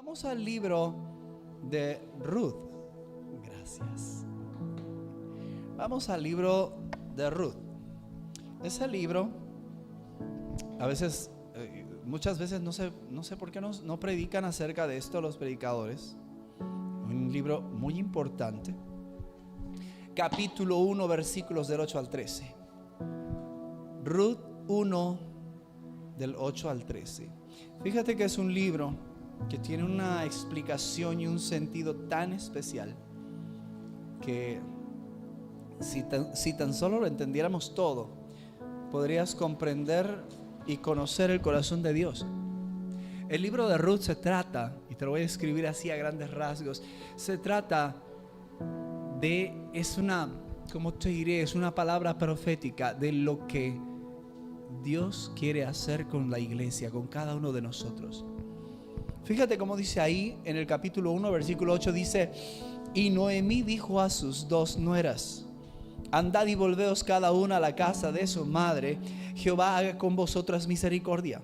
Vamos al libro de Ruth. Gracias. Vamos al libro de Ruth. Ese libro, a veces, muchas veces no sé por qué no predican acerca de esto los predicadores. Un libro muy importante. Capítulo 1, versículos del 8 al 13. Ruth 1, del 8 al 13. Fíjate que es un libro que tiene una explicación y un sentido tan especial que si tan solo lo entendiéramos todo, podrías comprender y conocer el corazón de Dios. El libro de Ruth se trata, y te lo voy a escribir así a grandes rasgos, se trata de, ¿cómo te diré? Es una palabra profética de lo que Dios quiere hacer con la iglesia, con cada uno de nosotros. Fíjate cómo dice ahí en el capítulo 1, versículo 8, dice: y Noemí dijo a sus dos nueras: andad y volveos cada una a la casa de su madre. Jehová haga con vosotras misericordia,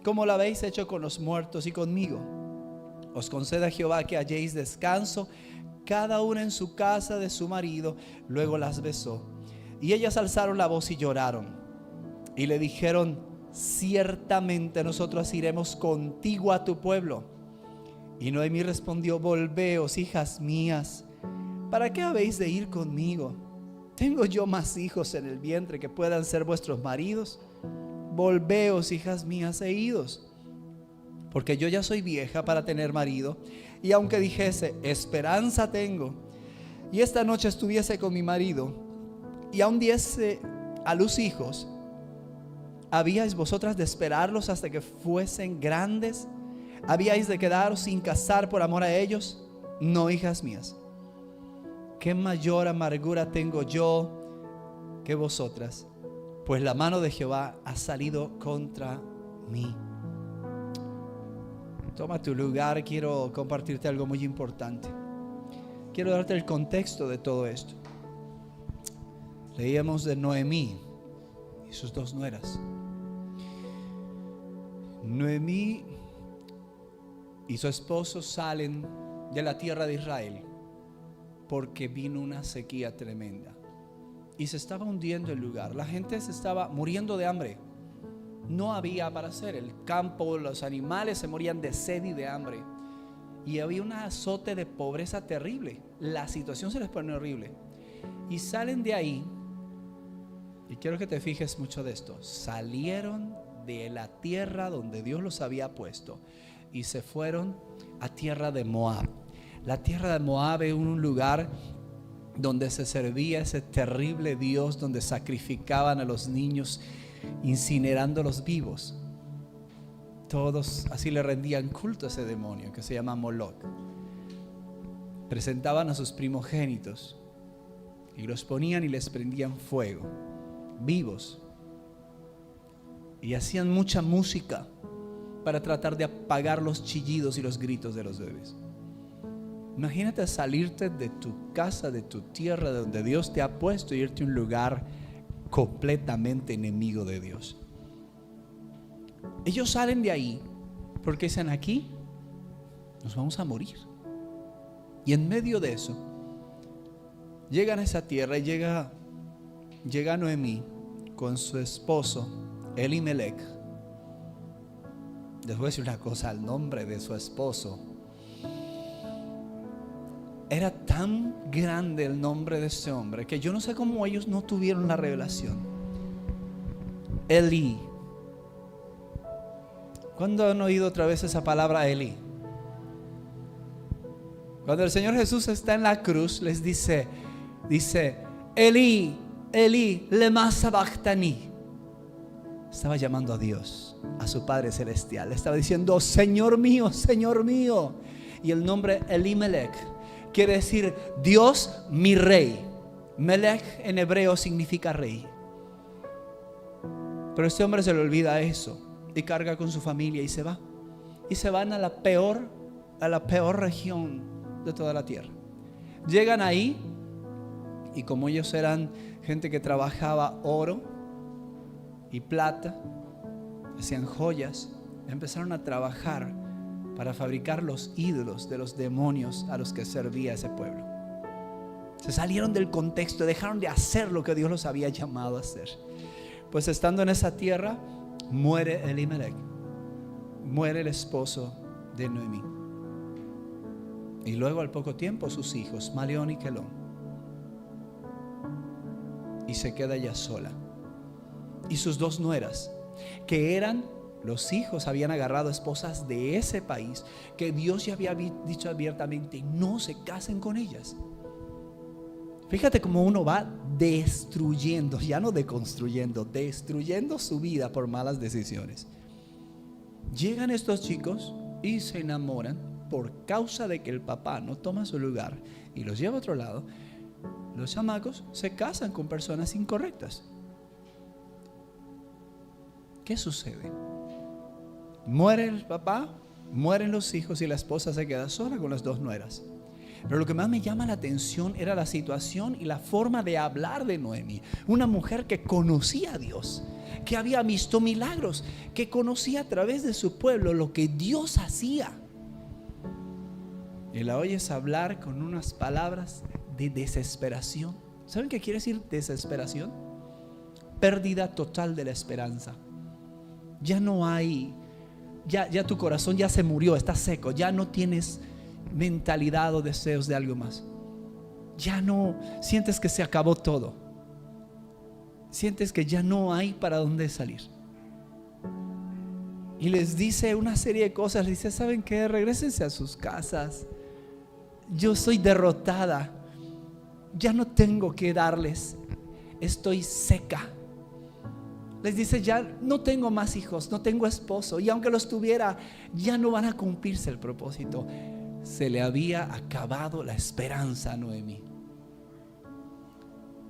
como lo habéis hecho con los muertos y conmigo. Os conceda Jehová que halléis descanso, cada una en su casa de su marido. Luego las besó, y ellas alzaron la voz y lloraron, y le dijeron: ciertamente nosotros iremos contigo a tu pueblo. Y Noemí respondió: volveos, hijas mías, ¿para qué habéis de ir conmigo? ¿Tengo yo más hijos en el vientre que puedan ser vuestros maridos? Volveos, hijas mías, e idos, porque yo ya soy vieja para tener marido. Y aunque dijese: esperanza tengo, y esta noche estuviese con mi marido, y aún diese a luz hijos, ¿habíais vosotras de esperarlos hasta que fuesen grandes? ¿Habíais de quedaros sin casar por amor a ellos? No, hijas mías, ¿qué mayor amargura tengo yo que vosotras? Pues la mano de Jehová ha salido contra mí. Toma tu lugar, quiero compartirte algo muy importante. Quiero darte el contexto de todo esto. Leíamos de Noemí y sus dos nueras. Noemí y su esposo salen de la tierra de Israel porque vino una sequía tremenda y se estaba hundiendo el lugar. La gente se estaba muriendo de hambre. No había para hacer. El campo, los animales se morían de sed y de hambre, y había un azote de pobreza terrible. La situación se les pone horrible y salen de ahí. Y quiero que te fijes mucho de esto. Salieron de la tierra donde Dios los había puesto y se fueron a tierra de Moab. La tierra de Moab es un lugar donde se servía ese terrible Dios, donde sacrificaban a los niños incinerándolos vivos. Todos así le rendían culto a ese demonio que se llama Moloch. Presentaban a sus primogénitos y los ponían y les prendían fuego vivos, y hacían mucha música para tratar de apagar los chillidos y los gritos de los bebés. Imagínate salirte de tu casa, de tu tierra, de donde Dios te ha puesto, y irte a un lugar completamente enemigo de Dios. Ellos salen de ahí porque dicen: aquí nos vamos a morir. Y en medio de eso llegan a esa tierra y llega Noemí con su esposo Elimelech. Les voy a decir una cosa: el nombre de su esposo era tan grande, el nombre de ese hombre, que yo no sé cómo ellos no tuvieron la revelación. Elí. ¿Cuándo han oído otra vez esa palabra Elí? Cuando el Señor Jesús está en la cruz, les dice: Elí, Elí, lema sabachthani. Estaba llamando a Dios, a su Padre Celestial. Le estaba diciendo: Señor mío, Señor mío. Y el nombre Elimelech quiere decir Dios mi rey. Melech en hebreo significa rey. Pero este hombre se le olvida eso y carga con su familia y se va. Y se van a la peor región de toda la tierra. Llegan ahí, y como ellos eran gente que trabajaba oro y plata, hacían joyas, empezaron a trabajar para fabricar los ídolos de los demonios a los que servía ese pueblo. Se salieron del contexto, dejaron de hacer lo que Dios los había llamado a hacer. Pues estando en esa tierra, muere Elimelech, muere el esposo de Noemí. Y luego al poco tiempo sus hijos, Malión y Quelón. Y se queda ella sola. Y sus dos nueras, que eran los hijos, habían agarrado esposas de ese país, que Dios ya había dicho abiertamente: no se casen con ellas. Fíjate cómo uno va destruyendo, ya no deconstruyendo, destruyendo su vida por malas decisiones. Llegan estos chicos y se enamoran por causa de que el papá no toma su lugar y los lleva a otro lado. Los chamacos se casan con personas incorrectas. ¿Qué sucede? Muere el papá, mueren los hijos y la esposa se queda sola con las dos nueras. Pero lo que más me llama la atención era la situación y la forma de hablar de Noemí. Una mujer que conocía a Dios, que había visto milagros, que conocía a través de su pueblo lo que Dios hacía. Y la oyes hablar con unas palabras de desesperación. ¿Saben qué quiere decir desesperación? Pérdida total de la esperanza. Ya no hay, ya tu corazón ya se murió, está seco, ya no tienes mentalidad o deseos de algo más. Ya no sientes que se acabó todo. Sientes que ya no hay para dónde salir. Y les dice una serie de cosas. Les dice: ¿saben qué? Regrésense a sus casas. Yo soy derrotada. Ya no tengo que darles. Estoy seca. Les dice: ya no tengo más hijos, no tengo esposo, y aunque los tuviera, ya no van a cumplirse el propósito. Se le había acabado la esperanza a Noemí.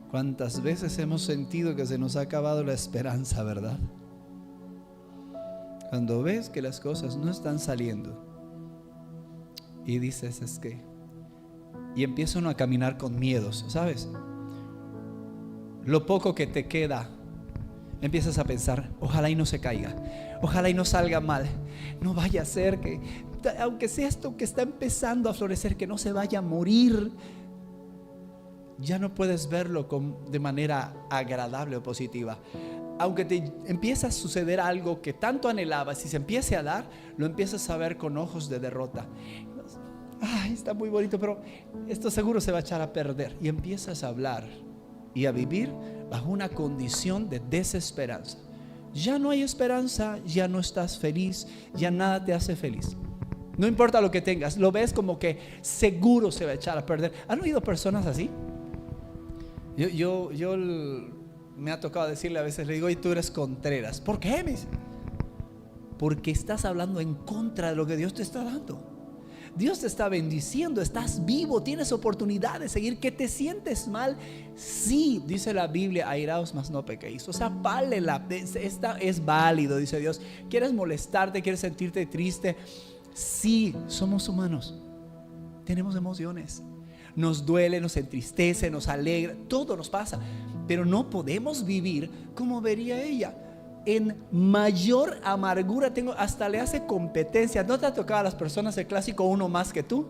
¿Cuántas veces hemos sentido que se nos ha acabado la esperanza, verdad? Cuando ves que las cosas no están saliendo y dices: es que, y empieza uno a caminar con miedos, ¿sabes? Lo poco que te queda, empiezas a pensar: ojalá y no se caiga, ojalá y no salga mal, no vaya a ser que, aunque sea esto que está empezando a florecer, que no se vaya a morir. Ya no puedes verlo de manera agradable o positiva. Aunque te empieza a suceder algo que tanto anhelabas, si se empiece a dar, lo empiezas a ver con ojos de derrota. Ay, está muy bonito, pero esto seguro se va a echar a perder. Y empiezas a hablar y a vivir bajo una condición de desesperanza. Ya no hay esperanza, ya no estás feliz, ya nada te hace feliz. No importa lo que tengas, lo ves como que seguro se va a echar a perder. ¿Han oído personas así? Yo me ha tocado decirle a veces, le digo: y tú eres Contreras. ¿Por qué? Me dice: porque estás hablando en contra de lo que Dios te está dando. Dios te está bendiciendo, estás vivo, tienes oportunidad de seguir. ¿Que te sientes mal? Sí, dice la Biblia: airaos, mas no pequéis. O sea, vale es válido, dice Dios. ¿Quieres molestarte? ¿Quieres sentirte triste? Sí, somos humanos, tenemos emociones. Nos duele, nos entristece, nos alegra, todo nos pasa. Pero no podemos vivir como vería ella, en mayor amargura. Hasta le hace competencia. ¿No te ha tocado a las personas el clásico uno más que tú?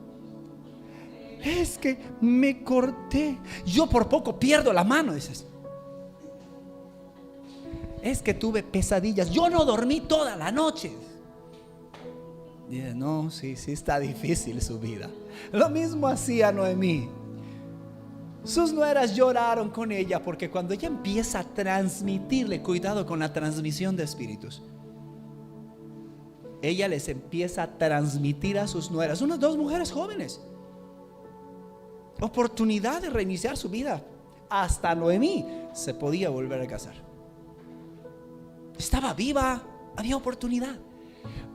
Es que me corté, yo por poco pierdo la mano, dices. Es que tuve pesadillas, yo no dormí toda la noche. Dice: no, sí está difícil su vida. Lo mismo hacía Noemí. Sus nueras lloraron con ella, porque cuando ella empieza a transmitirle, cuidado con la transmisión de espíritus, ella les empieza a transmitir a sus nueras, unas dos mujeres jóvenes, oportunidad de reiniciar su vida. Hasta Noemí se podía volver a casar. Estaba viva, había oportunidad.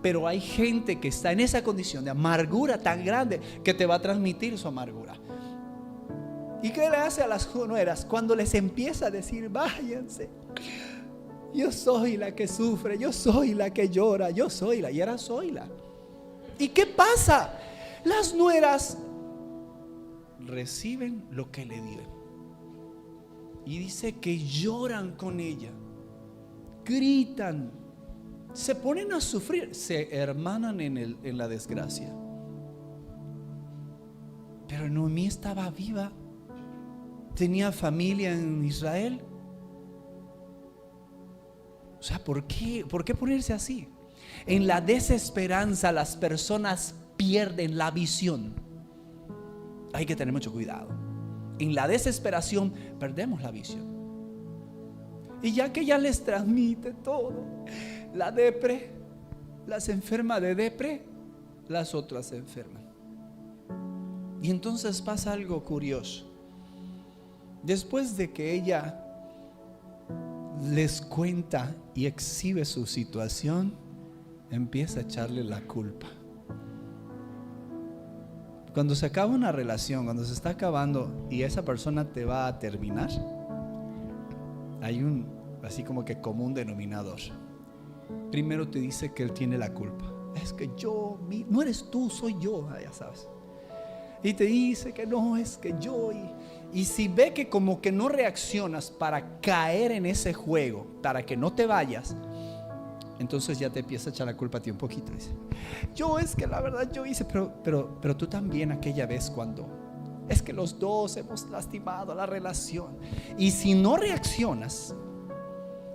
Pero hay gente que está en esa condición de amargura tan grande que te va a transmitir su amargura. ¿Y qué le hace a las nueras cuando les empieza a decir: váyanse? Yo soy la que sufre, yo soy la que llora, yo soy la, y era Zoila. ¿Y qué pasa? Las nueras reciben lo que le dieron. Y dice que lloran con ella, gritan, se ponen a sufrir, se hermanan en la desgracia. Pero Noemí estaba viva, tenía familia en Israel. O sea, ¿por qué ponerse así? En la desesperanza las personas pierden la visión. Hay que tener mucho cuidado. En la desesperación perdemos la visión. Y ya que ya les transmite todo, la depre, las enferma de depre, las otras se enferman. Y entonces pasa algo curioso. Después de que ella les cuenta y exhibe su situación, empieza a echarle la culpa. Cuando se acaba una relación, cuando se está acabando y esa persona te va a terminar, hay un así como que común denominador. Primero te dice que él tiene la culpa. Es que no eres tú, soy yo, ya sabes. Y te dice que no, es que yo. Y si ve que como que no reaccionas para caer en ese juego, para que no te vayas, entonces ya te empieza a echar la culpa a ti un poquito. Dice, es que la verdad yo hice, pero tú también aquella vez cuando es que los dos hemos lastimado la relación. Y si no reaccionas,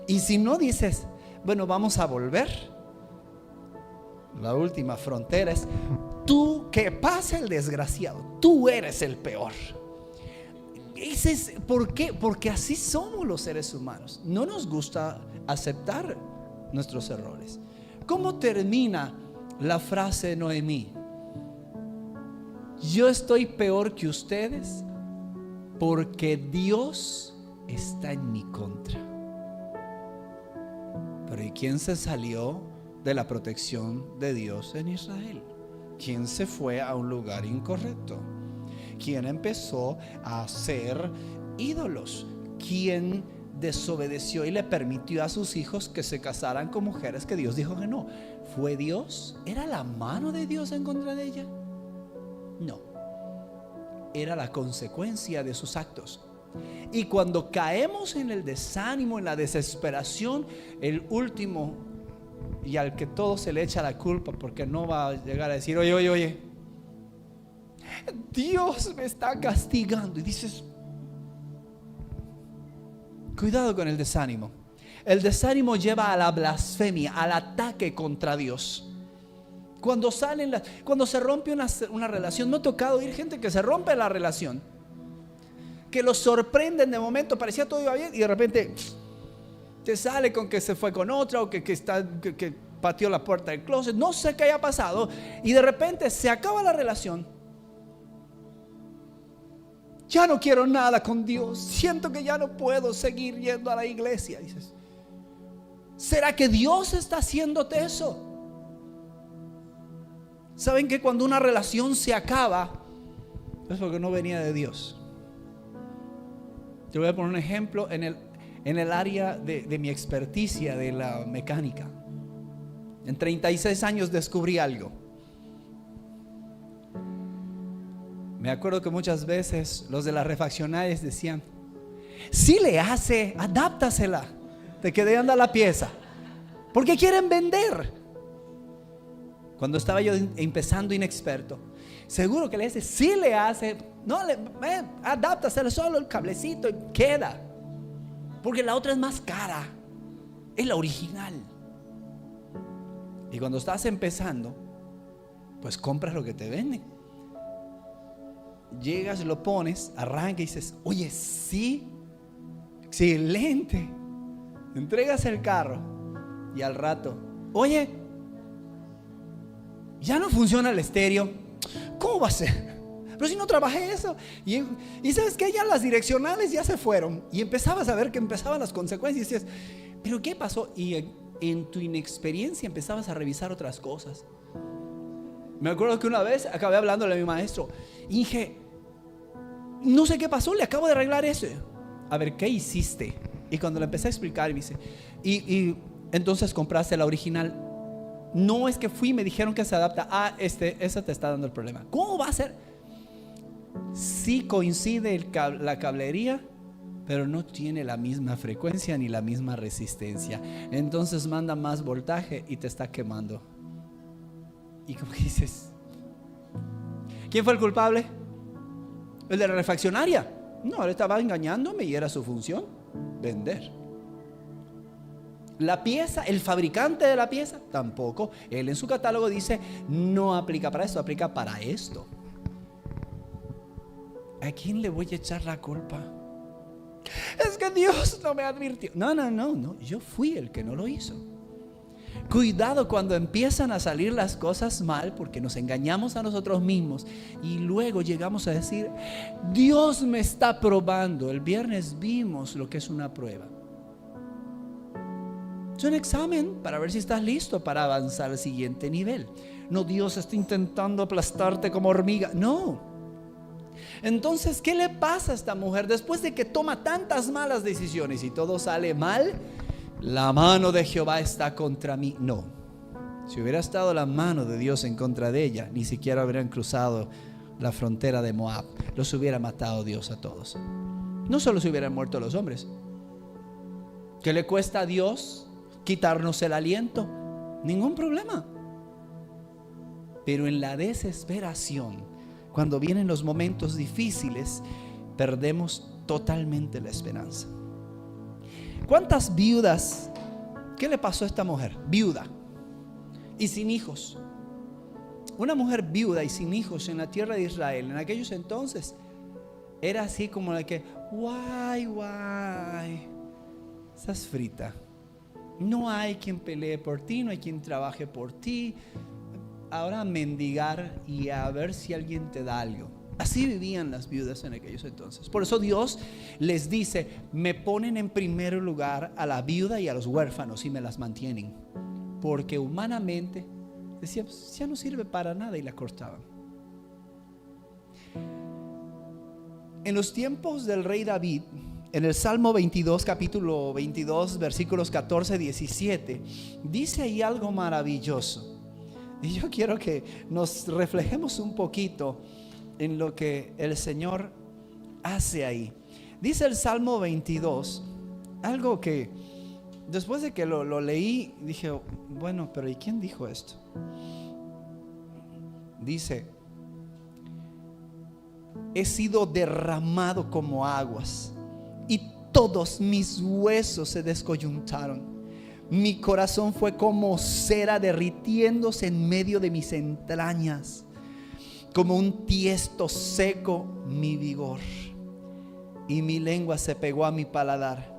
y si no dices, bueno, vamos a volver, la última frontera es tú, que pase el desgraciado, tú eres el peor. ¿Por qué? Porque así somos los seres humanos. No nos gusta aceptar nuestros errores. ¿Cómo termina la frase de Noemí? Yo estoy peor que ustedes porque Dios está en mi contra. Pero ¿y quién se salió de la protección de Dios en Israel? ¿Quién se fue a un lugar incorrecto? ¿Quién empezó a hacer ídolos? ¿Quién desobedeció y le permitió a sus hijos que se casaran con mujeres que Dios dijo que no? ¿Fue Dios? ¿Era la mano de Dios en contra de ella? No, era la consecuencia de sus actos. Y cuando caemos en el desánimo, en la desesperación, el último y al que todo se le echa la culpa, porque no va a llegar a decir, oye, Dios me está castigando. Y dices, cuidado con el desánimo. El desánimo lleva a la blasfemia, al ataque contra Dios. Cuando se rompe una relación, me ha tocado oír gente que se rompe la relación, que los sorprenden de momento, parecía todo iba bien y de repente te sale con que se fue con otra o que pateó la puerta del closet, no sé qué haya pasado, y de repente se acaba la relación. Ya no quiero nada con Dios, siento que ya no puedo seguir yendo a la iglesia. Dices, ¿será que Dios está haciéndote eso? ¿Saben que cuando una relación se acaba es porque no venía de Dios? Te voy a poner un ejemplo en el área de mi experticia de la mecánica. En 36 años descubrí algo. Me acuerdo que muchas veces los de las refaccionarias decían, si le hace, adáptasela, te quede anda la pieza, porque quieren vender. Cuando estaba yo empezando inexperto, seguro que le dice, si le hace, no, adáptasela, solo el cablecito y queda, porque la otra es más cara, es la original. Y cuando estás empezando, pues compras lo que te venden. Llegas, lo pones, arranca y dices, oye, sí, excelente. Entregas el carro y al rato, oye, ya no funciona el estéreo. ¿Cómo va a ser? Pero si no trabajé eso. Y sabes que ya las direccionales ya se fueron. Y empezabas a ver que empezaban las consecuencias. Y decías, ¿pero qué pasó? Y en tu inexperiencia empezabas a revisar otras cosas. Me acuerdo que una vez acabé hablándole a mi maestro y dije, no sé qué pasó, le acabo de arreglar eso. A ver, ¿qué hiciste? Y cuando le empecé a explicar, me dice, y entonces compraste la original. No, es que fui y me dijeron que se adapta. Esa te está dando el problema. ¿Cómo va a ser? Si coincide la cablería pero no tiene la misma frecuencia ni la misma resistencia. Entonces manda más voltaje y te está quemando. Y como dices, ¿quién fue el culpable? ¿El de la refaccionaria? No, él estaba engañándome y era su función vender. La pieza, el fabricante de la pieza, tampoco. Él en su catálogo dice, no aplica para esto, aplica para esto. ¿A quién le voy a echar la culpa? Es que Dios no me advirtió. No, yo fui el que no lo hizo. Cuidado cuando empiezan a salir las cosas mal, porque nos engañamos a nosotros mismos y luego llegamos a decir, Dios me está probando. El viernes vimos lo que es una prueba. Es un examen para ver si estás listo para avanzar al siguiente nivel. No, Dios está intentando aplastarte como hormiga. No. Entonces, ¿qué le pasa a esta mujer después de que toma tantas malas decisiones y todo sale mal? La mano de Jehová está contra mí. No. Si hubiera estado la mano de Dios en contra de ella, ni siquiera hubieran cruzado la frontera de Moab. Los hubiera matado Dios a todos. No solo se hubieran muerto los hombres. ¿Qué le cuesta a Dios quitarnos el aliento? Ningún problema. Pero en la desesperación, cuando vienen los momentos difíciles, perdemos totalmente la esperanza. ¿Cuántas viudas? ¿Qué le pasó a esta mujer? Viuda y sin hijos. Una mujer viuda y sin hijos en la tierra de Israel en aquellos entonces era así como la que, guay, estás frita. No hay quien pelee por ti, no hay quien trabaje por ti. Ahora a mendigar y a ver si alguien te da algo. Así vivían las viudas en aquellos entonces. Por eso Dios les dice, me ponen en primer lugar a la viuda y a los huérfanos y me las mantienen. Porque humanamente decían, pues ya no sirve para nada, y la cortaban. En los tiempos del rey David, en el Salmo 22, capítulo 22, versículos 14, 17, dice ahí algo maravilloso. Y yo quiero que nos reflejemos un poquito en lo que el Señor hace ahí. Dice el Salmo 22, algo que después de que lo leí, dije, bueno, pero ¿y quién dijo esto? Dice, he sido derramado como aguas y todos mis huesos se descoyuntaron. Mi corazón fue como cera derritiéndose en medio de mis entrañas. Como un tiesto seco mi vigor, y mi lengua se pegó a mi paladar,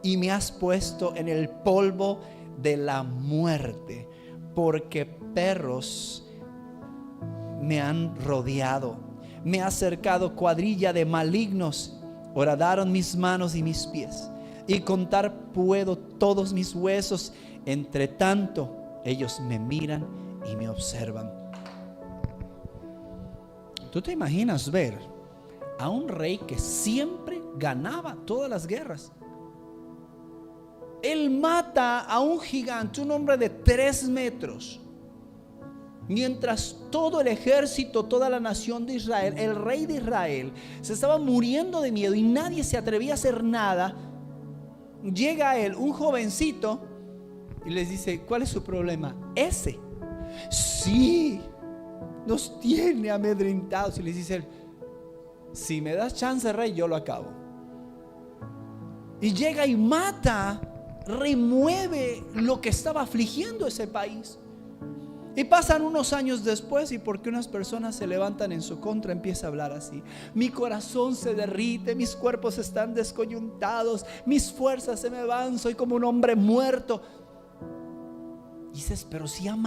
y me has puesto en el polvo de la muerte, porque perros me han rodeado, me ha cercado cuadrilla de malignos, horadaron mis manos y mis pies, y contar puedo todos mis huesos, entre tanto ellos me miran y me observan. ¿Tú te imaginas ver a un rey que siempre ganaba todas las guerras? Él mata a un gigante, un hombre de 3 metros, mientras todo el ejército, toda la nación de Israel, el rey de Israel, se estaba muriendo de miedo y nadie se atrevía a hacer nada. Llega a él un jovencito y les dice, ¿cuál es su problema? Ese. Sí, nos tiene amedrentados. Y les dice él, si me das chance, rey, yo lo acabo. Y llega y mata, remueve lo que estaba afligiendo ese país. Y pasan unos años después, y porque unas personas se levantan en su contra, empieza a hablar así: mi corazón se derrite, mis cuerpos están descoyuntados, mis fuerzas se me van, soy como un hombre muerto. Y dices, pero si ha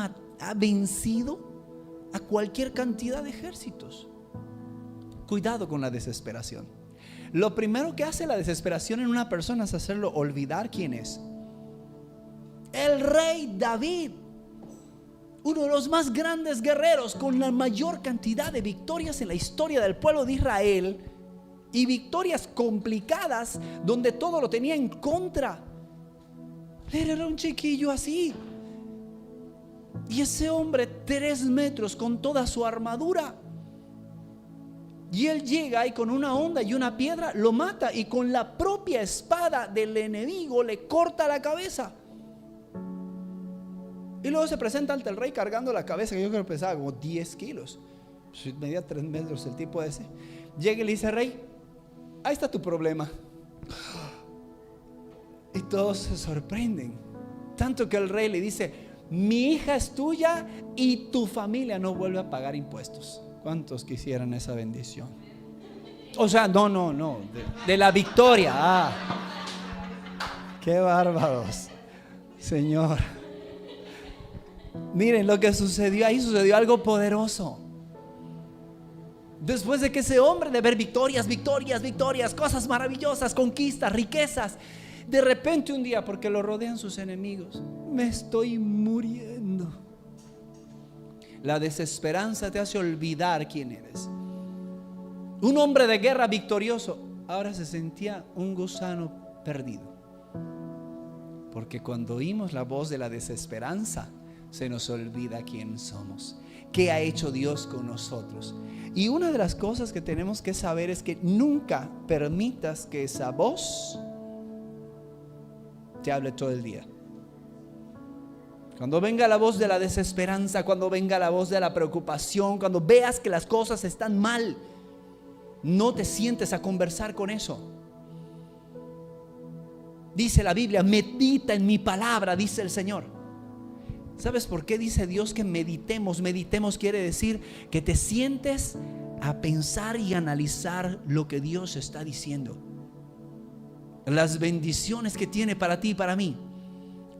vencido a cualquier cantidad de ejércitos. Cuidado con la desesperación. Lo primero que hace la desesperación en una persona es hacerlo olvidar quién es. El rey David, uno de los más grandes guerreros, con la mayor cantidad de victorias en la historia del pueblo de Israel, y victorias complicadas donde todo lo tenía en contra. Él era un chiquillo así, y ese hombre 3 metros con toda su armadura. Y él llega y con una honda y una piedra lo mata, y con la propia espada del enemigo le corta la cabeza. Y luego se presenta ante el rey cargando la cabeza, que yo creo que pesaba como 10 kilos. Medía 3 metros el tipo ese. Llega y le dice: rey, ahí está tu problema. Y todos se sorprenden, tanto que el rey le dice: mi hija es tuya y tu familia no vuelve a pagar impuestos. ¿Cuántos quisieran esa bendición? O sea, no, de la victoria. Qué bárbaros, Señor. Miren lo que sucedió ahí. Sucedió algo poderoso. Después de que ese hombre, de ver victorias, cosas maravillosas, conquistas, riquezas, de repente un día, porque lo rodean sus enemigos: me estoy muriendo. La desesperanza te hace olvidar quién eres. Un hombre de guerra victorioso ahora se sentía un gusano perdido, porque cuando oímos la voz de la desesperanza, se nos olvida quién somos, qué ha hecho Dios con nosotros. Y una de las cosas que tenemos que saber es que nunca permitas que esa voz te hable todo el día. Cuando venga la voz de la desesperanza, cuando venga la voz de la preocupación, cuando veas que las cosas están mal, no te sientes a conversar con eso. Dice la Biblia: medita en mi palabra, dice el Señor. ¿Sabes por qué dice Dios que meditemos? Meditemos quiere decir que te sientes a pensar y analizar lo que Dios está diciendo, las bendiciones que tiene para ti y para mí,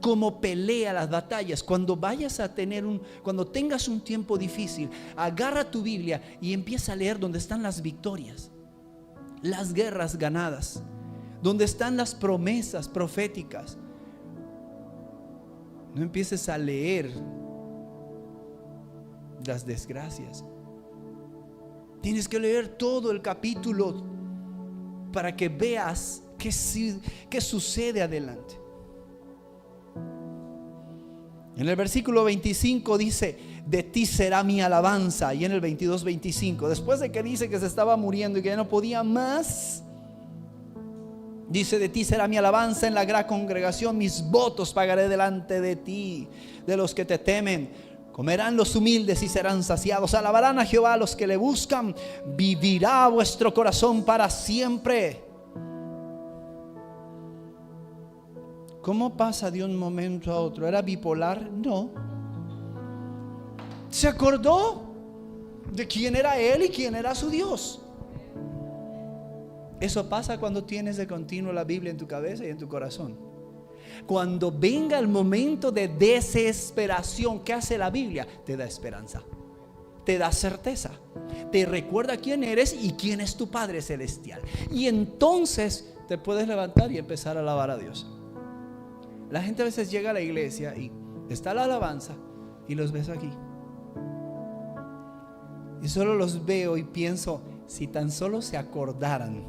cómo pelea las batallas. Cuando vayas a tener cuando tengas un tiempo difícil, agarra tu Biblia y empieza a leer donde están las victorias, las guerras ganadas, donde están las promesas proféticas. No empieces a leer las desgracias. Tienes que leer todo el capítulo para que veas qué sucede adelante. En el versículo 25 dice: de ti será mi alabanza. Y en el 22-25, después de que dice que se estaba muriendo y que ya no podía más, dice: de ti será mi alabanza en la gran congregación, mis votos pagaré delante de ti. De los que te temen comerán los humildes y serán saciados. Alabarán a Jehová los que le buscan. Vivirá vuestro corazón para siempre. ¿Cómo pasa de un momento a otro? ¿Era bipolar? No. Se acordó de quién era él y quién era su Dios. Eso pasa cuando tienes de continuo la Biblia en tu cabeza y en tu corazón. Cuando venga el momento de desesperación, ¿qué hace la Biblia? Te da esperanza, te da certeza, te recuerda quién eres y quién es tu Padre Celestial. Y entonces te puedes levantar y empezar a alabar a Dios. La gente a veces llega a la iglesia y está la alabanza y los ves aquí. Y solo los veo y pienso: si tan solo se acordaran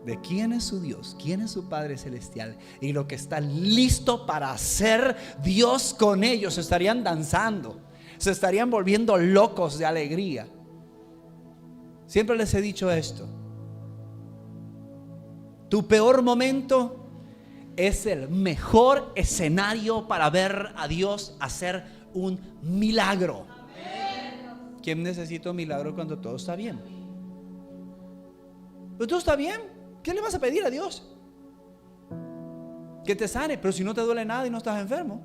de quién es su Dios, quién es su Padre Celestial y lo que está listo para hacer Dios con ellos, estarían danzando, se estarían volviendo locos de alegría. Siempre les he dicho esto: tu peor momento es el mejor escenario para ver a Dios hacer un milagro. ¿Quién necesita un milagro cuando todo está bien? Pero todo está bien. ¿Qué le vas a pedir a Dios? Que te sane, pero si no te duele nada y no estás enfermo.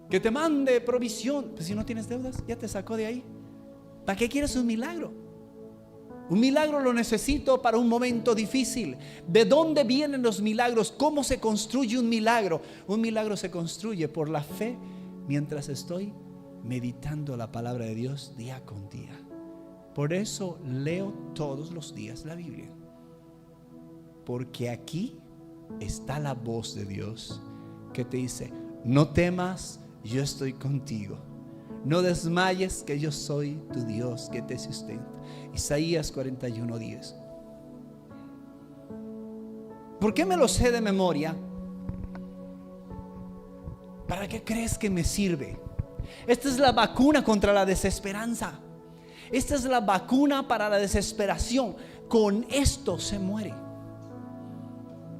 Que te mande provisión, pues si no tienes deudas, ya te sacó de ahí. ¿Para qué quieres un milagro? Un milagro lo necesito para un momento difícil. ¿De dónde vienen los milagros? ¿Cómo se construye un milagro? Un milagro se construye por la fe mientras estoy meditando la palabra de Dios día con día. Por eso leo todos los días la Biblia, porque aquí está la voz de Dios que te dice: no temas, yo estoy contigo. No desmayes, que yo soy tu Dios que te sustenta. Isaías 41:10. ¿Por qué me lo sé de memoria? ¿Para qué crees que me sirve? Esta es la vacuna contra la desesperanza. Esta es la vacuna para la desesperación. Con esto se muere.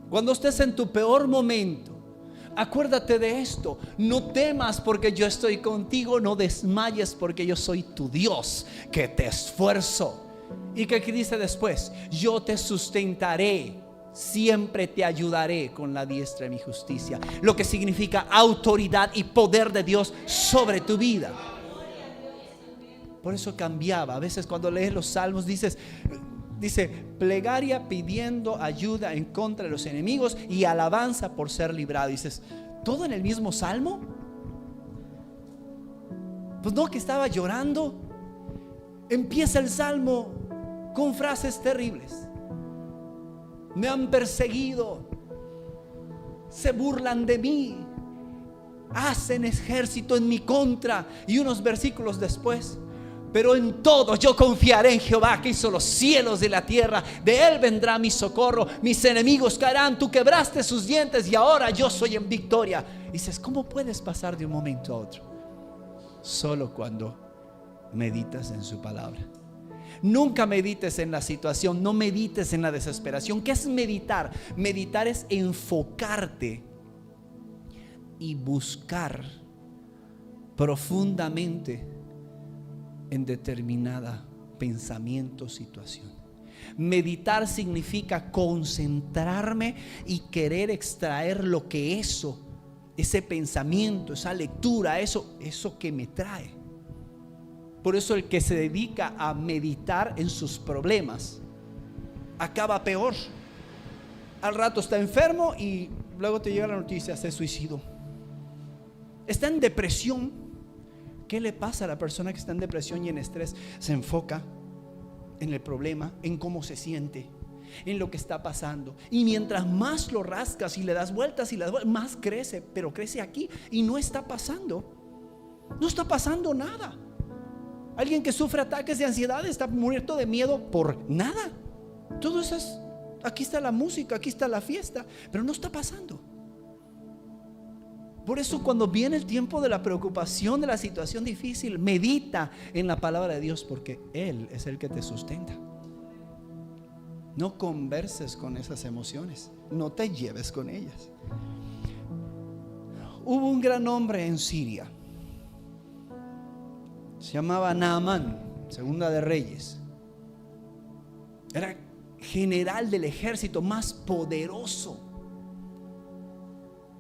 Cuando estés en tu peor momento, acuérdate de esto: no temas porque yo estoy contigo, no desmayes porque yo soy tu Dios, que te esfuerzo. ¿Y qué dice después? Yo te sustentaré, siempre te ayudaré con la diestra de mi justicia. Lo que significa autoridad y poder de Dios sobre tu vida. Por eso cambiaba. A veces cuando lees los salmos dice plegaria pidiendo ayuda en contra de los enemigos y alabanza por ser librado. Dices, ¿todo en el mismo salmo? Pues no, que estaba llorando. Empieza el salmo con frases terribles. Me han perseguido, se burlan de mí, hacen ejército en mi contra. Y unos versículos después: pero en todo yo confiaré en Jehová, que hizo los cielos y la tierra. De él vendrá mi socorro. Mis enemigos caerán. Tú quebraste sus dientes y ahora yo soy en victoria. Dices, ¿cómo puedes pasar de un momento a otro? Solo cuando meditas en su palabra. Nunca medites en la situación, no medites en la desesperación. ¿Qué es meditar? Meditar es enfocarte y buscar profundamente en determinada pensamiento, situación. Meditar significa concentrarme y querer extraer lo que ese pensamiento, esa lectura, eso que me trae. Por eso el que se dedica a meditar en sus problemas acaba peor. Al rato está enfermo y luego te llega la noticia: se suicidó. Está en depresión. ¿Qué le pasa a la persona que está en depresión y en estrés? Se enfoca en el problema, en cómo se siente, en lo que está pasando. Y mientras más lo rascas y le das vueltas y le das vueltas, más crece. Pero crece aquí y no está pasando. No está pasando nada. Alguien que sufre ataques de ansiedad está muerto de miedo por nada. Todo eso es, aquí está la música, aquí está la fiesta, pero no está pasando. Por eso cuando viene el tiempo de la preocupación, de la situación difícil, medita en la palabra de Dios, porque Él es el que te sustenta. No converses con esas emociones, no te lleves con ellas. Hubo un gran hombre en Siria, se llamaba Naamán, Segunda de Reyes. Era general del ejército más poderoso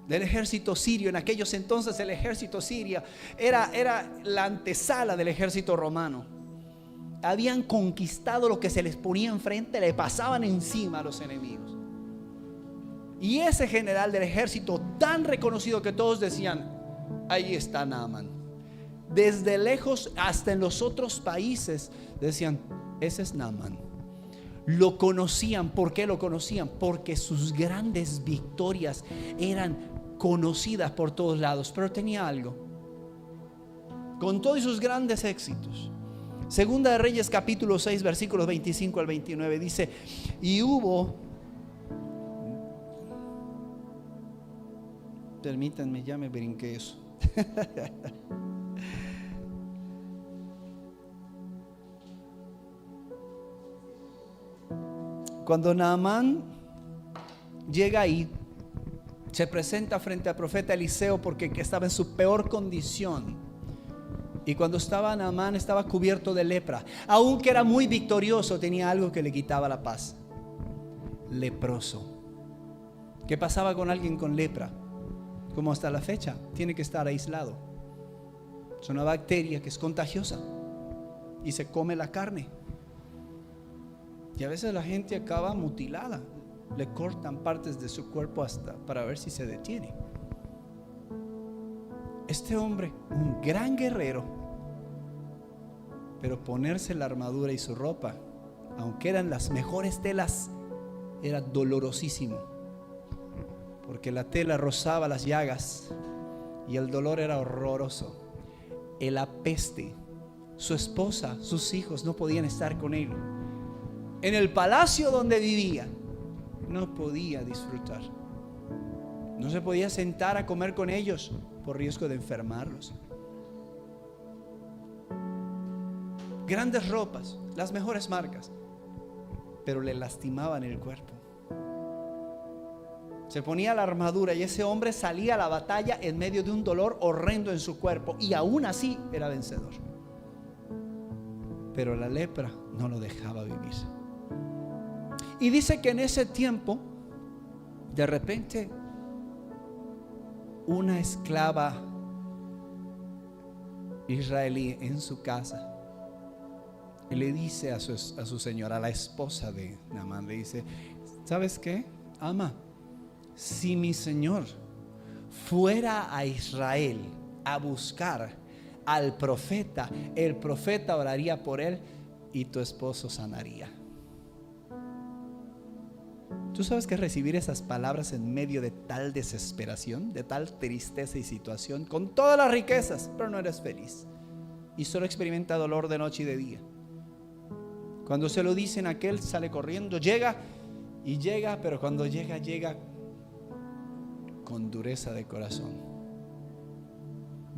del ejército sirio. En aquellos entonces el ejército sirio era la antesala del ejército romano. Habían conquistado lo que se les ponía enfrente, le pasaban encima a los enemigos. Y ese general del ejército, tan reconocido que todos decían: ahí está Naamán. Desde lejos hasta en los otros países decían: ese es Naamán. Lo conocían. ¿Por qué lo conocían? Porque sus grandes victorias eran conocidas por todos lados. Pero tenía algo. Con todos sus grandes éxitos, Segunda de Reyes capítulo 6 versículos 25 al 29 dice: y hubo, permítanme, ya me brinqué eso. Cuando Naamán llega ahí, se presenta frente al profeta Eliseo porque estaba en su peor condición. Y cuando estaba Naamán, estaba cubierto de lepra. Aunque era muy victorioso, tenía algo que le quitaba la paz: leproso. ¿Qué pasaba con alguien con lepra? Como hasta la fecha, tiene que estar aislado. Es una bacteria que es contagiosa y se come la carne. Y a veces la gente acaba mutilada. Le cortan partes de su cuerpo hasta para ver si se detiene. Este hombre, un gran guerrero, pero ponerse la armadura y su ropa, aunque eran las mejores telas, era dolorosísimo, porque la tela rozaba las llagas y el dolor era horroroso. La peste, su esposa, sus hijos no podían estar con él. En el palacio donde vivía, no podía disfrutar. No se podía sentar a comer con ellos por riesgo de enfermarlos. grandes ropas, las mejores marcas, pero le lastimaban el cuerpo. Se ponía la armadura y ese hombre salía a la batalla en medio de un dolor horrendo en su cuerpo, y aún así era vencedor. Pero la lepra no lo dejaba vivir. Y dice que en ese tiempo, de repente, una esclava israelí en su casa le dice a su señora, la esposa de Naamán, le dice: ¿sabes qué, ama? Si mi señor fuera a Israel a buscar al profeta, el profeta oraría por él y tu esposo sanaría. ¿Tú sabes que recibir esas palabras en medio de tal desesperación, de tal tristeza y situación, con todas las riquezas, pero no eres feliz y solo experimenta dolor de noche y de día? Cuando se lo dicen, aquel sale corriendo, llega, pero cuando llega con dureza de corazón.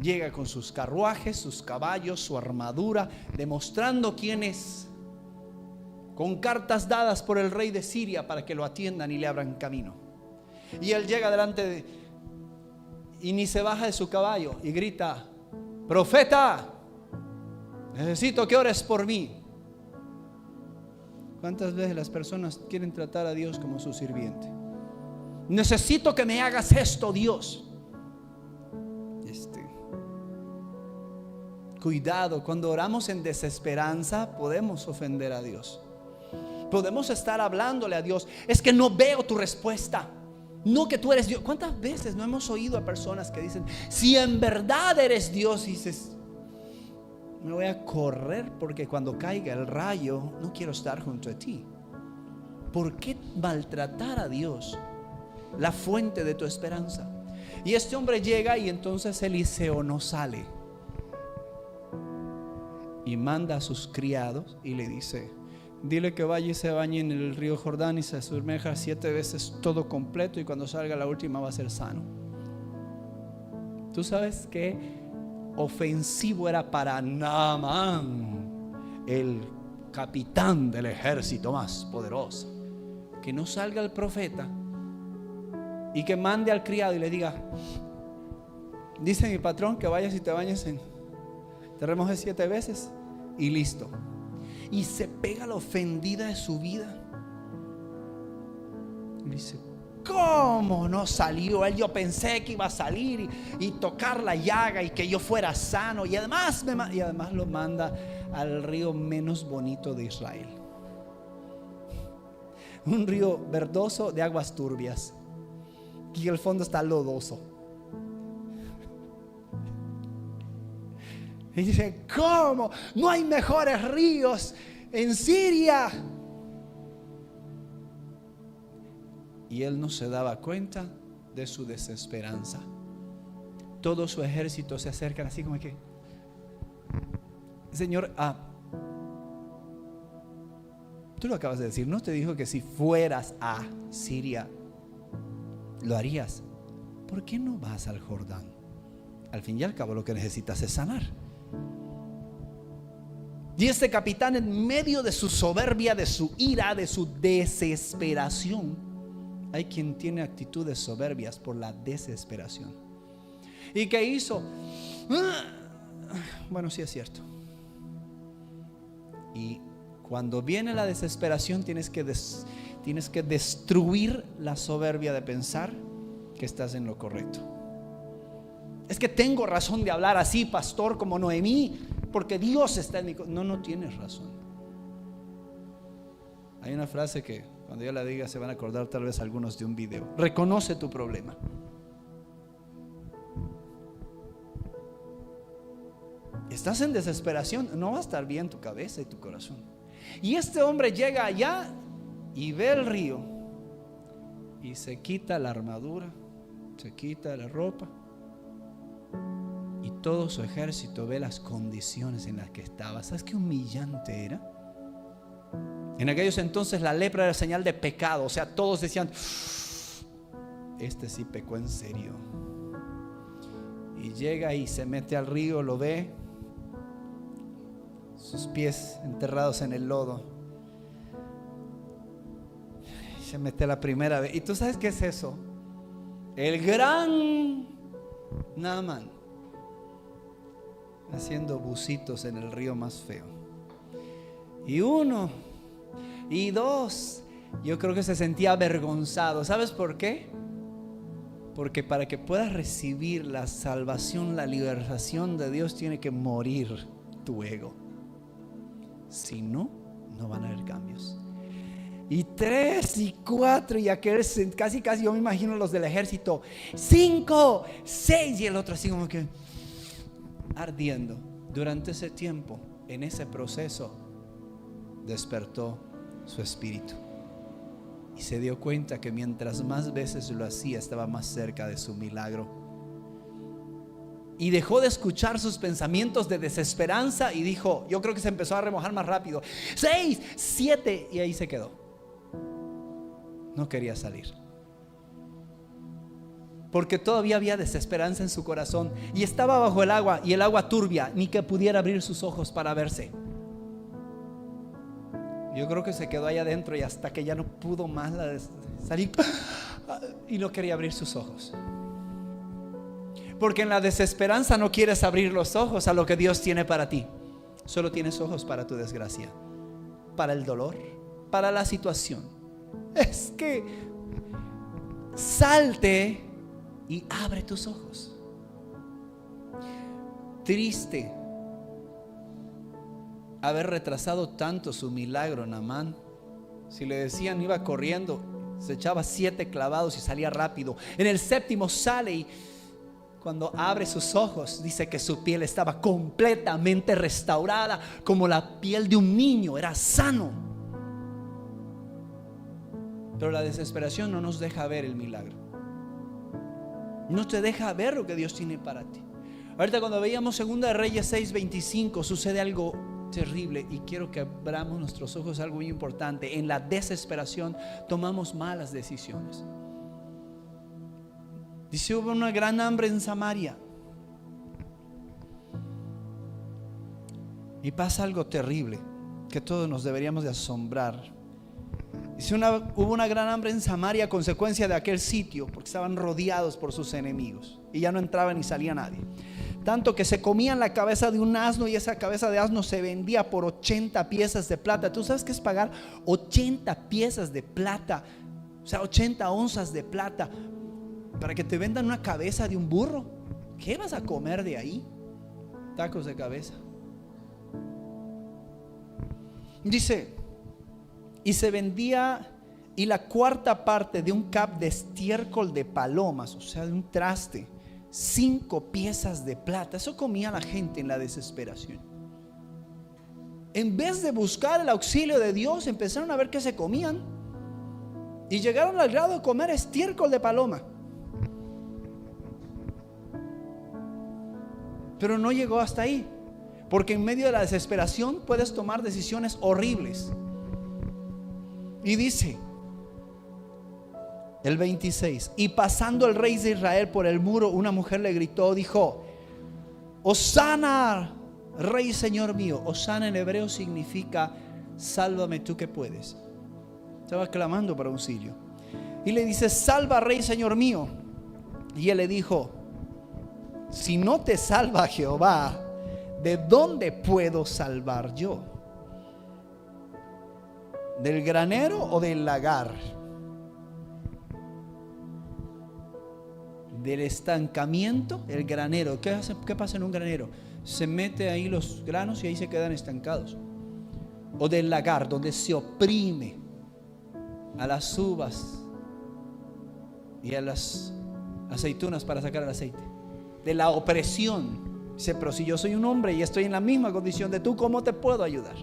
Llega con sus carruajes, sus caballos, su armadura, demostrando quién es, con cartas dadas por el rey de Siria para que lo atiendan y le abran camino. Y él llega delante y ni se baja de su caballo y grita: profeta, necesito que ores por mí. ¿Cuántas veces las personas quieren tratar a Dios como su sirviente? Necesito que me hagas esto, Dios. Cuidado, cuando oramos en desesperanza podemos ofender a Dios. Podemos estar hablándole a Dios: es que no veo tu respuesta, no que tú eres Dios. ¿Cuántas veces no hemos oído a personas que dicen: si en verdad eres Dios? Y dices: me voy a correr porque cuando caiga el rayo no quiero estar junto a ti. ¿Por qué maltratar a Dios, la fuente de tu esperanza? Y este hombre llega y entonces Eliseo no sale y manda a sus criados y le dice: dile que vaya y se bañe en el río Jordán y se sumerja 7 veces todo completo, y cuando salga la última va a ser sano. ¿Tú sabes qué ofensivo era para Naamán, el capitán del ejército más poderoso, que no salga el profeta y que mande al criado y le diga: dice mi patrón que vayas y te bañes te remojes 7 veces y listo? Y se pega la ofendida de su vida y dice: ¿cómo no salió él? Yo pensé que iba a salir y tocar la llaga y que yo fuera sano, y además lo manda al río menos bonito de Israel, un río verdoso de aguas turbias, y el fondo está lodoso. Y dice: ¿cómo? No hay mejores ríos en Siria. Y él no se daba cuenta de su desesperanza. Todo su ejército se acercan así como que: Señor, tú lo acabas de decir, ¿no te dijo que si fueras a Siria lo harías? ¿Por qué no vas al Jordán? Al fin y al cabo lo que necesitas es sanar. Y este capitán, en medio de su soberbia, de su ira, de su desesperación, hay quien tiene actitudes soberbias por la desesperación. ¿Y qué hizo? Bueno, sí es cierto. Y cuando viene la desesperación tienes que destruir la soberbia de pensar que estás en lo correcto. Es que tengo razón de hablar así, pastor, como Noemí, porque Dios está en mi corazón. No tienes razón. Hay una frase que cuando yo la diga se van a acordar tal vez algunos de un video: reconoce tu problema. Estás en desesperación, no va a estar bien tu cabeza y tu corazón. Y este hombre llega allá y ve el río y se quita la armadura, se quita la ropa, y todo su ejército ve las condiciones en las que estaba. ¿Sabes qué humillante era? En aquellos entonces la lepra era señal de pecado. O sea, todos decían: este sí pecó en serio. Y llega y se mete al río, lo ve, sus pies enterrados en el lodo. Se mete la primera vez. ¿Y tú sabes qué es eso? El gran Naamán haciendo bucitos en el río más feo. Y uno, y dos, yo creo que se sentía avergonzado. ¿Sabes por qué? Porque para que puedas recibir la salvación, la liberación de Dios, tiene que morir tu ego. Si no, no van a haber cambios. Y 3 y 4 y aquel casi yo me imagino los del ejército, 5, 6 y el otro así como que ardiendo. Durante ese tiempo, en ese proceso, despertó su espíritu y se dio cuenta que mientras más veces lo hacía, estaba más cerca de su milagro. Y dejó de escuchar sus pensamientos de desesperanza y dijo, yo creo que se empezó a remojar más rápido, 6, 7 y ahí se quedó. No quería salir porque todavía había desesperanza en su corazón y estaba bajo el agua, y el agua turbia, ni que pudiera abrir sus ojos para verse. Yo creo que se quedó allá adentro y hasta que ya no pudo más salir y no quería abrir sus ojos. Porque en la desesperanza no quieres abrir los ojos a lo que Dios tiene para ti. Solo tienes ojos para tu desgracia, para el dolor, para la situación. Es que salte y abre tus ojos. Triste haber retrasado tanto su milagro, Naamán. Si le decían iba corriendo, se echaba 7 clavados y salía rápido. En el 7º sale y cuando abre sus ojos dice que su piel estaba completamente restaurada, como la piel de un niño, era sano. Pero la desesperación no nos deja ver el milagro, no te deja ver lo que Dios tiene para ti. Ahorita cuando veíamos 2 Reyes 6:25 sucede algo terrible y quiero que abramos nuestros ojos a algo muy importante. En la desesperación tomamos malas decisiones. Dice, hubo una gran hambre en Samaria y pasa algo terrible que todos nos deberíamos de asombrar. Dice, hubo una gran hambre en Samaria a consecuencia de aquel sitio, porque estaban rodeados por sus enemigos y ya no entraba ni salía nadie. Tanto que se comían la cabeza de un asno, y esa cabeza de asno se vendía por 80 piezas de plata. ¿Tú sabes qué es pagar 80 piezas de plata? O sea, 80 onzas de plata para que te vendan una cabeza de un burro. ¿Qué vas a comer de ahí? Tacos de cabeza. Dice, y se vendía, y la 4ª parte de un cap de estiércol de palomas, o sea, de un traste, 5 piezas de plata. Eso comía la gente en la desesperación. En vez de buscar el auxilio de Dios, empezaron a ver qué se comían y llegaron al grado de comer estiércol de paloma. Pero no llegó hasta ahí, porque en medio de la desesperación puedes tomar decisiones horribles. Y dice el 26, y pasando el rey de Israel por el muro, una mujer le gritó, dijo, Hosana, rey señor mío. Hosana en hebreo significa sálvame tú que puedes. Estaba clamando para auxilio y le dice, salva rey señor mío. Y él le dijo, si no te salva Jehová, ¿de dónde puedo salvar yo? ¿Del granero o del lagar? Del estancamiento. El granero, ¿qué pasa en un granero? Se mete ahí los granos y ahí se quedan estancados. O del lagar, donde se oprime a las uvas y a las aceitunas para sacar el aceite. De la opresión. Dice, pero si yo soy un hombre y estoy en la misma condición de tú, ¿cómo te puedo ayudar?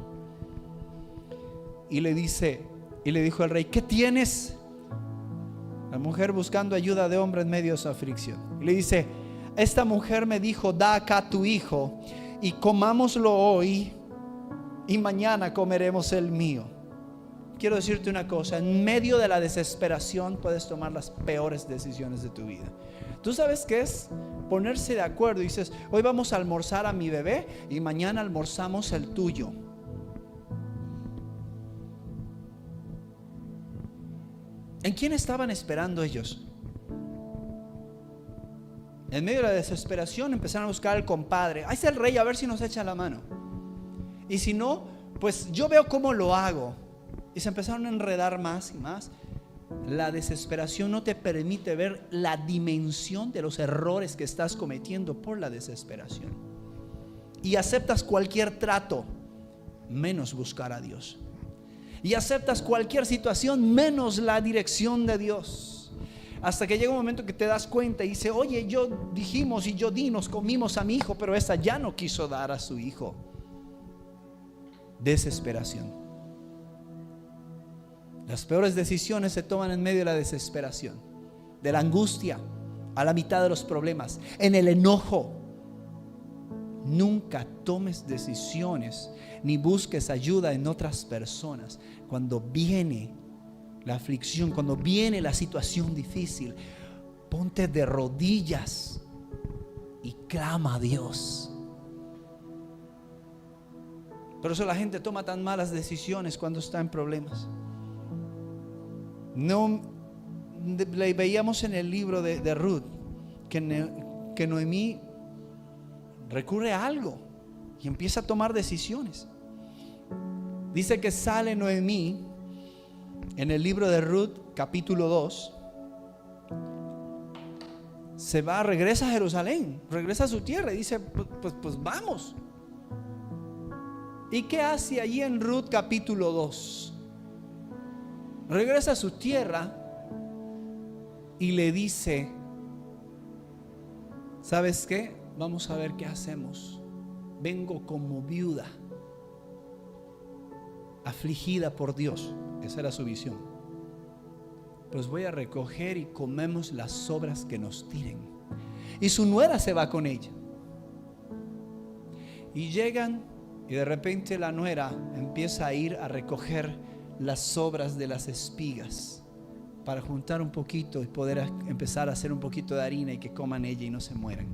Y le dijo el rey, ¿qué tienes? La mujer buscando ayuda de hombre en medio de su aflicción. Y le dice, esta mujer me dijo, da acá tu hijo y comámoslo hoy y mañana comeremos el mío. quiero decirte una cosa: en medio de la desesperación puedes tomar las peores decisiones de tu vida. ¿Tú sabes qué es ponerse de acuerdo? Y dices, hoy vamos a almorzar a mi bebé y mañana almorzamos el tuyo. ¿En quién estaban esperando ellos? En medio de la desesperación empezaron a buscar al compadre. Ahí está el rey, a ver si nos echa la mano. Y si no, pues yo veo cómo lo hago. Y se empezaron a enredar más y más. La desesperación no te permite ver la dimensión de los errores que estás cometiendo por la desesperación. Y aceptas cualquier trato menos buscar a Dios. Y aceptas cualquier situación menos la dirección de Dios. Hasta que llega un momento que te das cuenta y dice, oye, dijimos y yo di, nos comimos a mi hijo, pero esta ya no quiso dar a su hijo. Desesperación. Las peores decisiones se toman en medio de la desesperación, de la angustia, a la mitad de los problemas, en el enojo. Nunca tomes decisiones ni busques ayuda en otras personas cuando viene la aflicción, cuando viene la situación difícil. Ponte de rodillas y clama a Dios. Por eso la gente toma tan malas decisiones cuando está en problemas. No, veíamos en el libro de Ruth que Noemí recurre a algo y empieza a tomar decisiones. Dice que sale Noemí en el libro de Ruth, capítulo 2. Se va, regresa a Jerusalén, regresa a su tierra y dice, pues vamos. ¿Y qué hace allí en Ruth capítulo 2? Regresa a su tierra y le dice, ¿sabes qué? Vamos a ver qué hacemos. Vengo como viuda, afligida por Dios. Esa era su visión. Pues voy a recoger y comemos las sobras que nos tiren. Y su nuera se va con ella. Y llegan y de repente la nuera empieza a ir a recoger las sobras de las espigas para juntar un poquito y poder empezar a hacer un poquito de harina y que coman ella y no se mueran.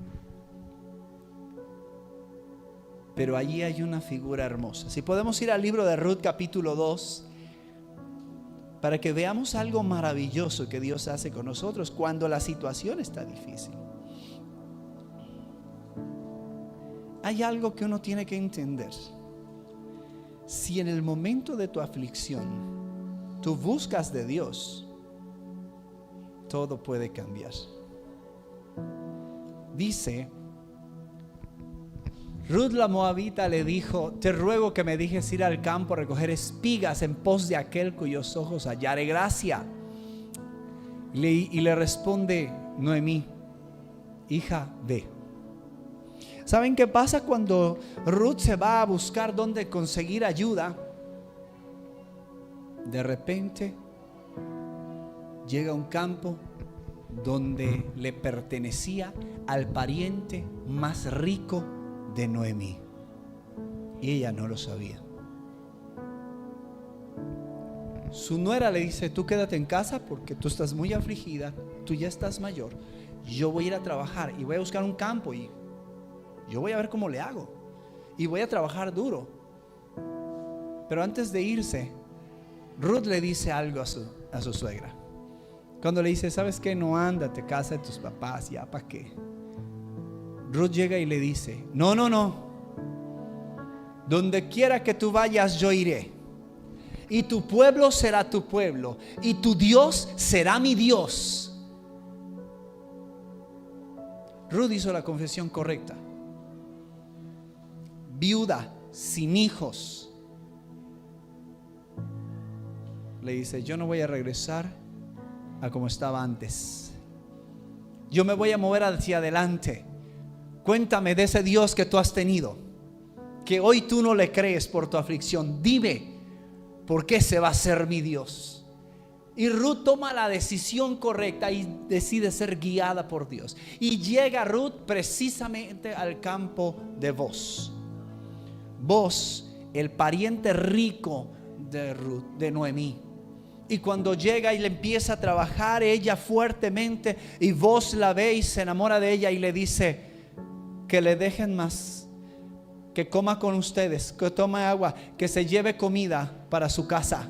Pero allí hay una figura hermosa. Si podemos ir al libro de Ruth capítulo 2 para que veamos algo maravilloso que Dios hace con nosotros cuando la situación está difícil. Hay algo que uno tiene que entender. Si en el momento de tu aflicción tú buscas de Dios, todo puede cambiar. Dice, Ruth la moabita le dijo, te ruego que me dejes ir al campo a recoger espigas en pos de aquel cuyos ojos hallare gracia. Y le responde Noemí, hija, ve. ¿Saben qué pasa cuando Ruth se va a buscar dónde conseguir ayuda? De repente llega a un campo donde le pertenecía al pariente más rico de Noemí, y ella no lo sabía. Su nuera le dice, tú quédate en casa porque tú estás muy afligida, tú ya estás mayor, yo voy a ir a trabajar y voy a buscar un campo y yo voy a ver cómo le hago y voy a trabajar duro. Pero antes de irse, Ruth le dice algo a su suegra. Cuando le dice, ¿sabes qué? No, ándate, casa de tus papás, ya, ¿para qué? Ruth llega y le dice, no, donde quiera que tú vayas yo iré, y tu pueblo será tu pueblo, y tu Dios será mi Dios. Ruth hizo la confesión correcta. Viuda, sin hijos, le dice, yo no voy a regresar a como estaba antes. Yo me voy a mover hacia adelante. Cuéntame de ese Dios que tú has tenido, que hoy tú no le crees por tu aflicción. Dime, ¿por qué se va a hacer mi Dios? Y Ruth toma la decisión correcta y decide ser guiada por Dios. Y llega Ruth precisamente al campo de Booz. Booz, el pariente rico de Noemí. Y cuando llega y le empieza a trabajar ella fuertemente, y Booz la ve y se enamora de ella y le dice que le dejen más, que coma con ustedes, que tome agua, que se lleve comida para su casa.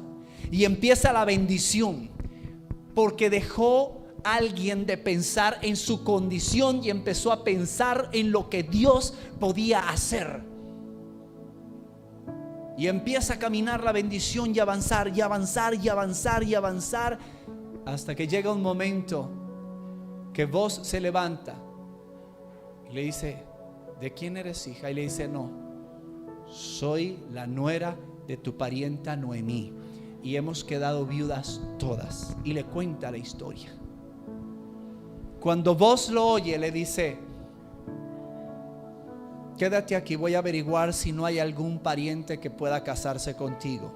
Y empieza la bendición, porque dejó alguien de pensar en su condición y empezó a pensar en lo que Dios podía hacer. Y empieza a caminar la bendición y avanzar y avanzar y avanzar y avanzar, hasta que llega un momento que Booz se levanta y le dice: ¿de quién eres hija? Y le dice: no, soy la nuera de tu parienta Noemí, y hemos quedado viudas todas. Y le cuenta la historia. Cuando Booz lo oye, le dice: quédate aquí, voy a averiguar si no hay algún pariente que pueda casarse contigo.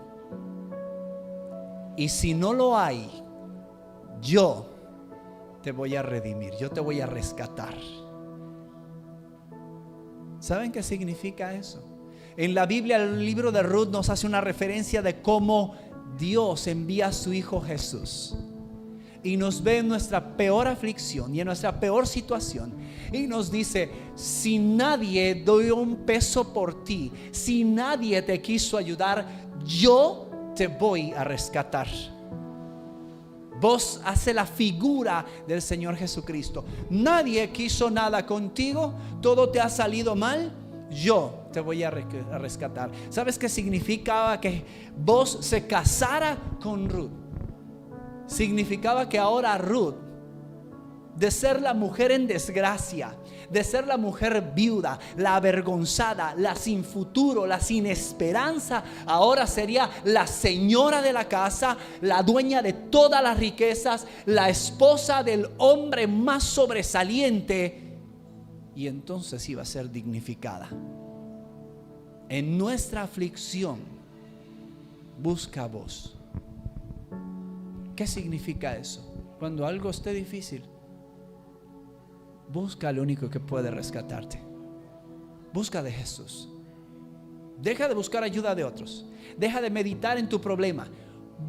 Y si no lo hay, yo te voy a redimir, yo te voy a rescatar. ¿Saben qué significa eso? En la Biblia, el libro de Ruth nos hace una referencia de cómo Dios envía a su Hijo Jesús y nos ve en nuestra peor aflicción y en nuestra peor situación, y nos dice: si nadie dio un peso por ti, si nadie te quiso ayudar, yo te voy a rescatar. Vos hace la figura del Señor Jesucristo. Nadie quiso nada contigo, todo te ha salido mal, yo te voy a rescatar. ¿Sabes qué significaba que Vos se casara con Ruth? Significaba que ahora Ruth, de ser la mujer en desgracia, de ser la mujer viuda, la avergonzada, la sin futuro, la sin esperanza, ahora sería la señora de la casa, la dueña de todas las riquezas, la esposa del hombre más sobresaliente, y entonces iba a ser dignificada. En nuestra aflicción, busca a vos. ¿Qué significa eso? Cuando algo esté difícil, busca al único que puede rescatarte. Busca de Jesús. Deja de buscar ayuda de otros. Deja de meditar en tu problema.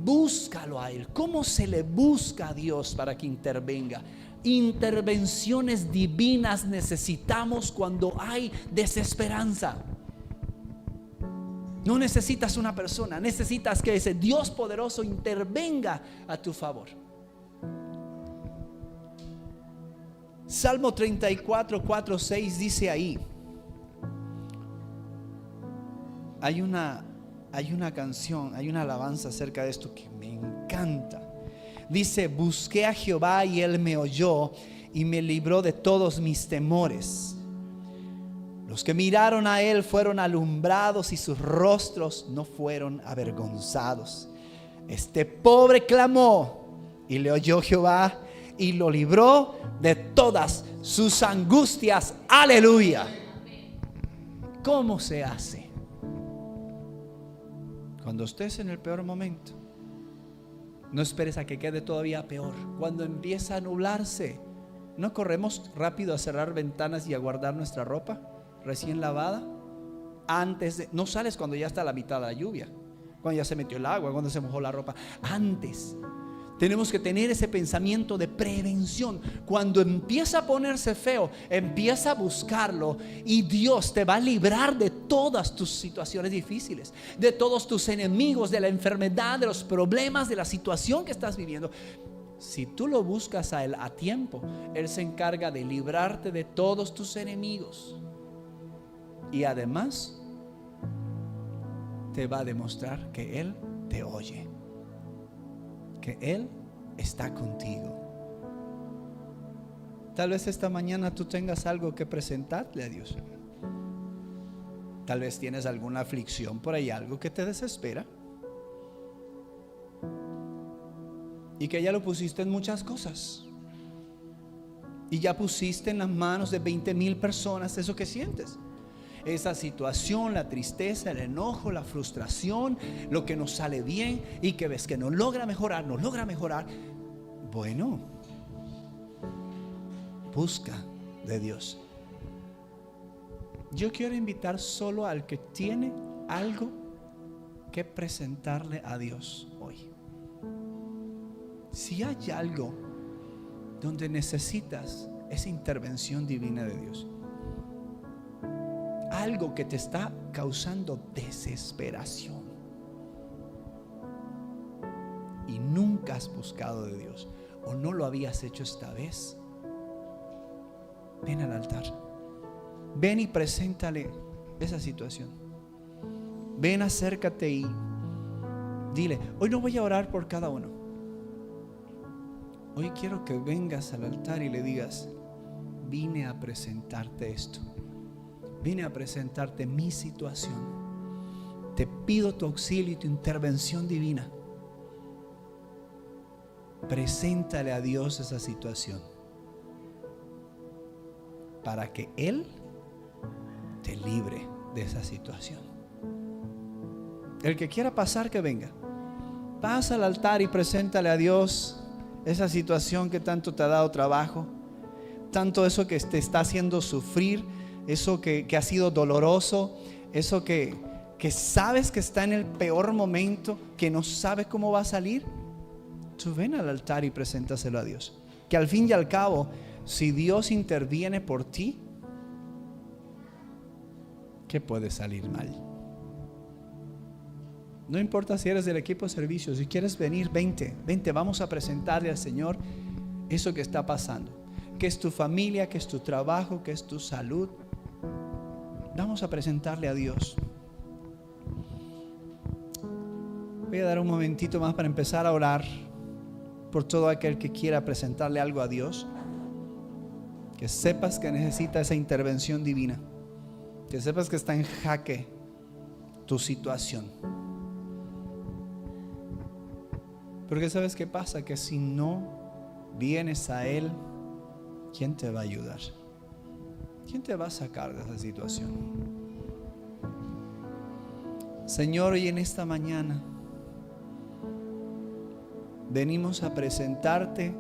Búscalo a Él. ¿Cómo se le busca a Dios para que intervenga? Intervenciones divinas necesitamos cuando hay desesperanza. No necesitas una persona, necesitas que ese Dios poderoso intervenga a tu favor. Salmo 34, 4, 6 dice ahí. Hay una canción, hay una alabanza acerca de esto que me encanta. Dice: busqué a Jehová y Él me oyó y me libró de todos mis temores. Los que miraron a Él fueron alumbrados y sus rostros no fueron avergonzados. Este pobre clamó y le oyó Jehová y lo libró de todas sus angustias. Aleluya. ¿Cómo se hace? Cuando estés en el peor momento, no esperes a que quede todavía peor. Cuando empieza a nublarse, ¿no corremos rápido a cerrar ventanas y a guardar nuestra ropa recién lavada? No sales cuando ya está la mitad de la lluvia, cuando ya se metió el agua, cuando se mojó la ropa. Antes tenemos que tener ese pensamiento de prevención. Cuando empieza a ponerse feo, empieza a buscarlo y Dios te va a librar de todas tus situaciones difíciles, de todos tus enemigos, de la enfermedad, de los problemas, de la situación que estás viviendo. Si tú lo buscas a Él a tiempo, Él se encarga de librarte de todos tus enemigos. Y además te va a demostrar que Él te oye, que Él está contigo. Tal vez esta mañana tú tengas algo que presentarle a Dios. Tal vez tienes alguna aflicción por ahí, algo que te desespera, y que ya lo pusiste en muchas cosas, y ya pusiste en las manos de 20,000 personas eso que sientes. Esa situación, la tristeza, el enojo, la frustración, lo que no sale bien y que ves que no logra mejorar. Bueno, busca de Dios. Yo quiero invitar solo al que tiene algo qué presentarle a Dios hoy. Si hay algo donde necesitas esa intervención divina de Dios, algo que te está causando desesperación y nunca has buscado de Dios o no lo habías hecho esta vez, ven al altar. Ven y preséntale esa situación. Ven, acércate y dile: hoy no voy a orar por cada uno. Hoy quiero que vengas al altar y le digas: vine a presentarte esto. Vine a presentarte mi situación. Te pido tu auxilio y tu intervención divina. Preséntale a Dios esa situación para que Él te libre de esa situación. El que quiera pasar, que venga. Pasa al altar y preséntale a Dios esa situación que tanto te ha dado trabajo, tanto eso que te está haciendo sufrir, eso que ha sido doloroso, eso que sabes que está en el peor momento, que no sabes cómo va a salir. Tú ven al altar y preséntaselo a Dios. Que al fin y al cabo, si Dios interviene por ti, ¿qué puede salir mal? No importa si eres del equipo de servicio, si quieres venir, vente, vamos a presentarle al Señor eso que está pasando. Que es tu familia, que es tu trabajo, que es tu salud. Vamos a presentarle a Dios. Voy a dar un momentito más para empezar a orar por todo aquel que quiera presentarle algo a Dios. Que sepas que necesita esa intervención divina. Que sepas que está en jaque tu situación. Porque ¿sabes qué pasa? Que si no vienes a Él, ¿quién te va a ayudar? ¿Quién te va a sacar de esa situación? Señor, hoy en esta mañana venimos a presentarte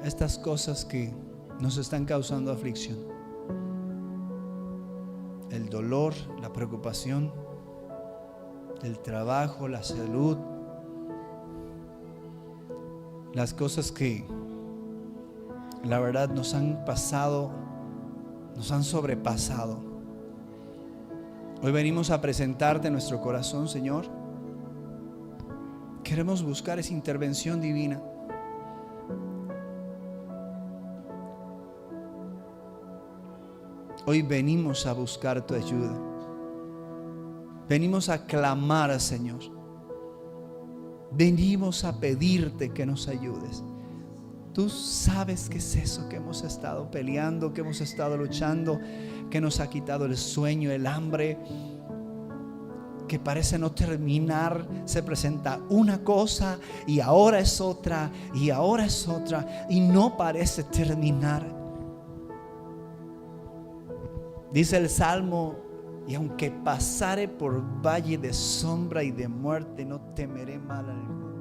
estas cosas que nos están causando aflicción. El dolor, la preocupación, el trabajo, la salud, las cosas que la verdad nos han pasado, nos han sobrepasado. Hoy venimos a presentarte nuestro corazón, Señor. Queremos buscar esa intervención divina. Hoy venimos a buscar tu ayuda. Venimos a clamar al Señor. Venimos a pedirte que nos ayudes. Tú sabes qué es eso que hemos estado peleando, que hemos estado luchando, que nos ha quitado el sueño, el hambre, que parece no terminar. Se presenta una cosa y ahora es otra, y ahora es otra, y no parece terminar. Dice el Salmo: y aunque pasare por valle de sombra y de muerte, no temeré mal alguno.